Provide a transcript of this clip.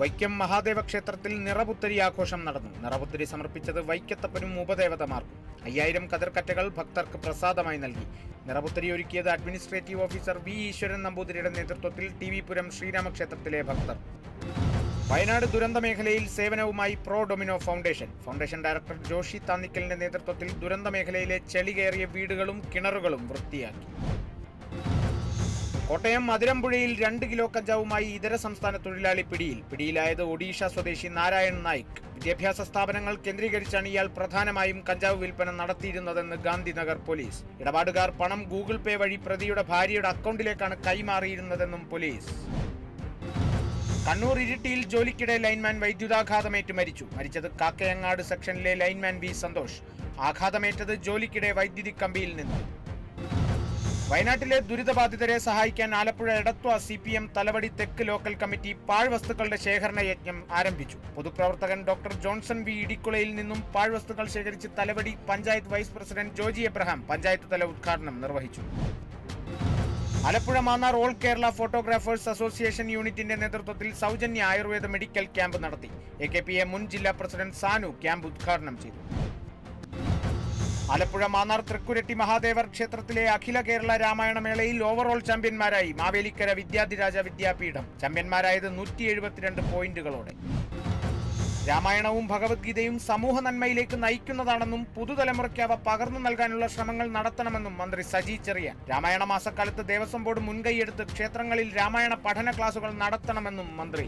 വൈക്കം മഹാദേവ ക്ഷേത്രത്തിൽ നിറപുത്തരി ആഘോഷം നടന്നു. നിറപുത്തരി സമർപ്പിച്ചത് വൈക്കത്തപ്പനും ഉപദേവതമാർക്കും. 5000 കതിർക്കറ്റകൾ ഭക്തർക്ക് പ്രസാദമായി നൽകി. നിറപുത്തരി ഒരുക്കിയത് അഡ്മിനിസ്ട്രേറ്റീവ് ഓഫീസർ വി ഈശ്വരൻ നമ്പൂതിരിയുടെ നേതൃത്വത്തിൽ ടി.വി. പുരം ശ്രീരാമക്ഷേത്രത്തിലെ ഭക്തർ. വയനാട് ദുരന്ത മേഖലയിൽ സേവനവുമായി pro Domino foundation director Joshi താന്നിക്കലിന്റെ നേതൃത്വത്തിൽ ദുരന്ത മേഖലയിലെ ചെളി കയറിയ വീടുകളും കിണറുകളും വൃത്തിയാക്കി. കോട്ടയം മധുരമ്പുഴയിൽ 2 കിലോ കഞ്ചാവുമായി ഇതര സംസ്ഥാന തൊഴിലാളി പിടിയിലായത് ഒഡീഷ സ്വദേശി നാരായൺ നായിക്. വിദ്യാഭ്യാസ സ്ഥാപനങ്ങൾ കേന്ദ്രീകരിച്ചാണ് ഇയാൾ പ്രധാനമായും കഞ്ചാവ് വിൽപ്പന നടത്തിയിരുന്നതെന്ന് ഗാന്ധിനഗർ പോലീസ്. ഇടപാടുകാർ പണം ഗൂഗിൾ പേ വഴി പ്രതിയുടെ ഭാര്യയുടെ അക്കൗണ്ടിലേക്കാണ് കൈമാറിയിരുന്നതെന്നും പോലീസ്. കണ്ണൂർ ഇരിട്ടിയിൽ ജോലിക്കിടെ ലൈൻമാൻ വൈദ്യുതാഘാതമേറ്റ് മരിച്ചത് കാക്കയങ്ങാട് സെക്ഷനിലെ ലൈൻമാൻ വി സന്തോഷ്. ആഘാതമേറ്റത് ജോലിക്കിടെ വൈദ്യുതി കമ്പിയിൽ നിന്ന്. വയനാട്ടിലെ ദുരിതബാധിതരെ സഹായിക്കാൻ ആലപ്പുഴ എടത്വ CPM തലവടി തെക്ക് ലോക്കൽ കമ്മിറ്റി പാഴ്വസ്തുക്കളുടെ ശേഖരണ യജ്ഞം ആരംഭിച്ചു. പൊതുപ്രവർത്തകൻ ഡോക്ടർ ജോൺസൺ വി ഇടിക്കുളയിൽ നിന്നും പാഴ്വസ്തുക്കൾ ശേഖരിച്ച് Thalavady panchayat vice president Joji Abraham panchayat തല ഉദ്ഘാടനം നിർവഹിച്ചു. Alappuzha Mannar all Kerala photographers association യൂണിറ്റിന്റെ നേതൃത്വത്തിൽ സൗജന്യ ആയുർവേദ മെഡിക്കൽ ക്യാമ്പ് നടത്തി. AKPA മുൻ ജില്ലാ പ്രസിഡന്റ് സാനു ക്യാമ്പ് ഉദ്ഘാടനം ചെയ്തു. ആലപ്പുഴ മാന്നാർ തൃക്കുരട്ടി മഹാദേവർ ക്ഷേത്രത്തിലെ അഖില കേരള രാമായണ മേളയിൽ ഓവറോൾ ചാമ്പ്യന്മാരായി മാവേലിക്കര വിദ്യാധിരാജ വിദ്യാപീഠം. ചാമ്പ്യന്മാരായത് 172 പോയിന്റുകളോടെ. രാമായണവും ഭഗവത്ഗീതയും സമൂഹ നന്മയിലേക്ക് നയിക്കുന്നതാണെന്നും പുതുതലമുറയ്ക്ക് അവ പകർന്നു നൽകാനുള്ള ശ്രമങ്ങൾ നടത്തണമെന്നും മന്ത്രി സജി ചെറിയാൻ. രാമായണ മാസക്കാലത്ത് ദേവസ്വം ബോർഡ് മുൻകൈയെടുത്ത് ക്ഷേത്രങ്ങളിൽ രാമായണ പഠന ക്ലാസുകൾ നടത്തണമെന്നും മന്ത്രി.